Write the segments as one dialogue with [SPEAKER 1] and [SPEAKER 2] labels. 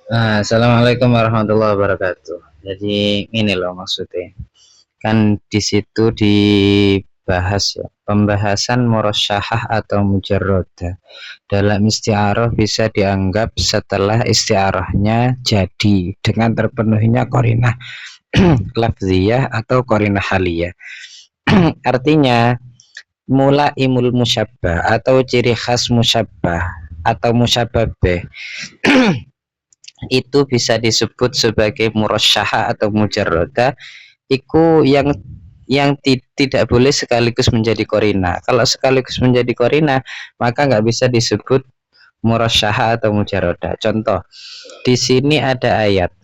[SPEAKER 1] Assalamualaikum warahmatullahi wabarakatuh. Jadi ini loh maksudnya. Kan di situ dibahas ya, pembahasan murasyahah atau mujarrodah. Dalam isti'arah bisa dianggap setelah isti'arahnya jadi dengan terpenuhinya qarinah lafziyah atau qarinah haliyah. Artinya mula imul musyabbah atau ciri khas musyabbah atau musyabbah itu bisa disebut sebagai murasyahah atau mujarroda. Iku yang tidak boleh sekaligus menjadi korina. Kalau sekaligus menjadi korina, maka nggak bisa disebut murasyahah atau mujarroda. Contoh, di sini ada ayat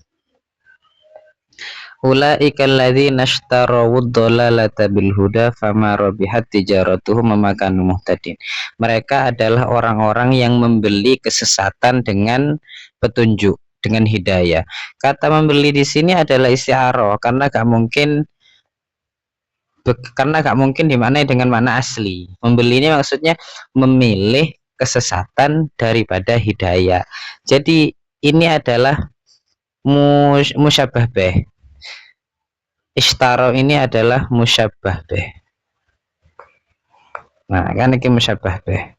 [SPEAKER 1] ulaika alladzina ishtarawud dhalalata bil huda fama rabihat tijaratuhum wa ma kanu muhtadin. Mereka adalah orang-orang yang membeli kesesatan dengan petunjuk, dengan hidayah. Kata membeli di sini adalah isti'arah karena gak mungkin dimaknai dengan makna asli. Membeli ini maksudnya memilih kesesatan daripada hidayah. Jadi ini adalah musyabbah bih. Ishtaro ini adalah musyabbah bih. Nah, kan ini musyabbah bih.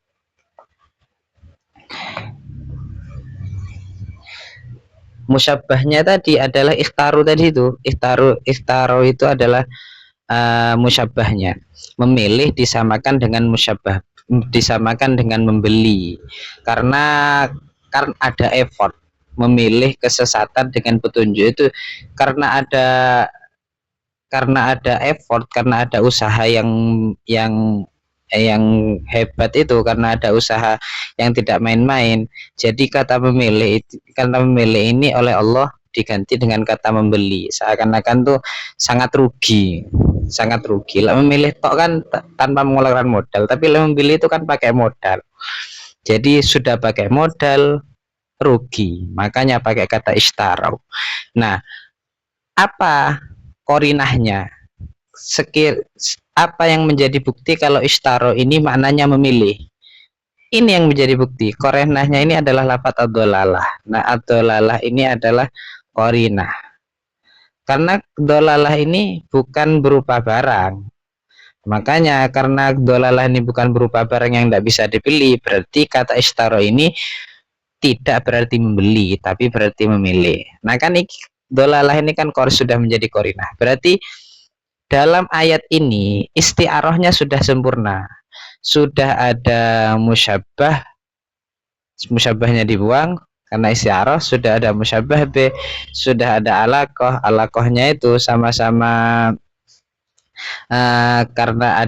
[SPEAKER 1] Musyabbahnya tadi adalah ikhtaru tadi itu. Ikhtaru itu adalah musyabbahnya. Memilih disamakan dengan musyabbah, disamakan dengan membeli. Karena ada effort memilih kesesatan dengan petunjuk itu karena ada effort, karena ada usaha yang hebat itu, karena ada usaha yang tidak main-main. Jadi kata memilih ini oleh Allah diganti dengan kata membeli, seakan-akan tuh sangat rugi, sangat rugi. Lah memilih tok kan tanpa mengeluarkan modal, tapi lah membeli itu kan pakai modal. Jadi sudah pakai modal rugi, makanya pakai kata istarau. Nah, apa korinahnya? Apa yang menjadi bukti kalau istaro ini maknanya memilih? Ini yang menjadi bukti. Korinahnya ini adalah lafadz ad-dhalalah. Nah, ad-dhalalah ini adalah korinah. Karena dhalalah ini bukan berupa barang. Makanya karena dhalalah ini bukan berupa barang yang tidak bisa dibeli, berarti kata istaro ini tidak berarti membeli, tapi berarti memilih. Nah kan dhalalah ini kan sudah menjadi korinah. Berarti dalam ayat ini isti'arahnya sudah sempurna, sudah ada musyabbahnya dibuang karena isti'arah, sudah ada musyabbah b, sudah ada alaqohnya itu sama-sama karena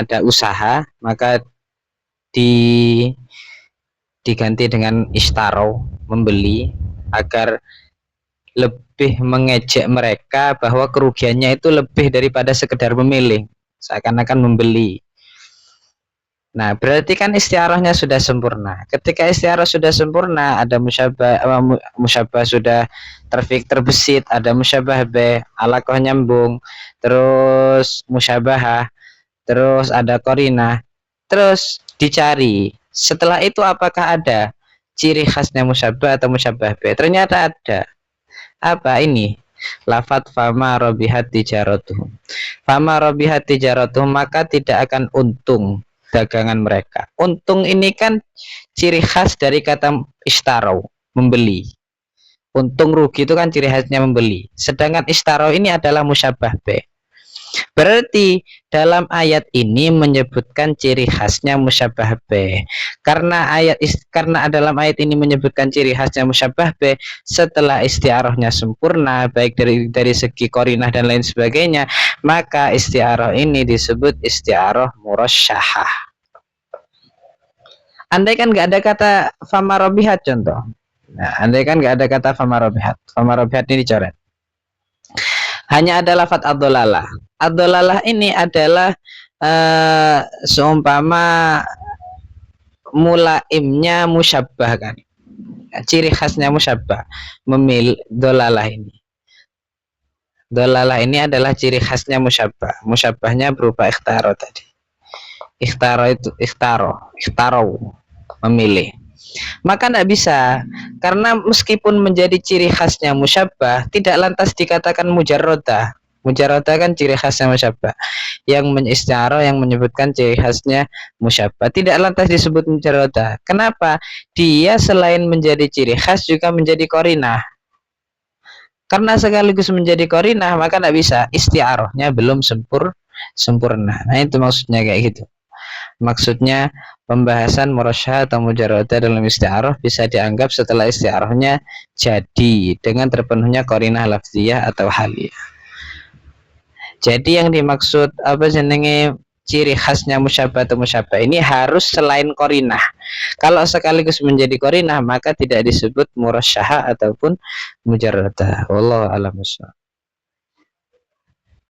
[SPEAKER 1] ada usaha, maka diganti dengan istaro, membeli, agar lebih mengejek mereka bahwa kerugiannya itu lebih daripada sekedar memilih, seakan-akan membeli. Nah, berarti kan istiarahnya sudah sempurna. Ketika istiarah sudah sempurna, ada musyabah sudah terbesit, ada musyabah b, alaqoh nyambung, terus musyabahah, terus ada korinah, terus dicari. Setelah itu apakah ada ciri khasnya musyabah atau musyabah b? Ternyata ada. Apa ini? Lafat fama robihat tijaratuhum. Fama robihat tijaratuhum, maka tidak akan untung dagangan mereka. Untung ini kan ciri khas dari kata istarau, membeli. Untung rugi itu kan ciri khasnya membeli. Sedangkan istarau ini adalah musyabah b. Berarti dalam ayat ini menyebutkan ciri khasnya musyabah b. Karena dalam ayat ini menyebutkan ciri khasnya musyabah b, setelah istiarahnya sempurna baik dari segi korinah dan lain sebagainya, maka istiarah ini disebut istiarah murasyahah. Andai kan nggak ada kata famarobihat contoh. Nah, andai kan nggak ada kata famarobihat ini dicoret. Hanya ada lafadz ad-dhalalah. Ad-dhalalah ini adalah seumpama mulaimnya musyabbah kan. Ciri khasnya musyabbah, dhalalah ini. Dhalalah ini adalah ciri khasnya musyabbah. Musyabbahnya berupa ikhtaro tadi. Ikhtaro, memilih. maka tidak bisa, karena meskipun menjadi ciri khasnya musyabbah tidak lantas dikatakan mujarrodah. Mujarrodah kan ciri khasnya musyabbah, yang mengistiarah yang menyebutkan ciri khasnya musyabbah tidak lantas disebut mujarrodah. Kenapa? Dia selain menjadi ciri khas juga menjadi korinah. Karena sekaligus menjadi korinah maka tidak bisa, istiarahnya belum sempurna. Nah itu maksudnya kayak gitu. Maksudnya pembahasan murasyah atau mujarrodah dalam isti'arah bisa dianggap setelah isti'arahnya jadi dengan terpenuhnya qarinah lafziyah atau haliyah. Jadi yang dimaksud apa jenenge ciri khasnya musyabbah atau musyabbah ini harus selain qarinah. Kalau sekaligus menjadi qarinah maka tidak disebut murasyah ataupun mujarrodah. Wallahu a'lam bishawab.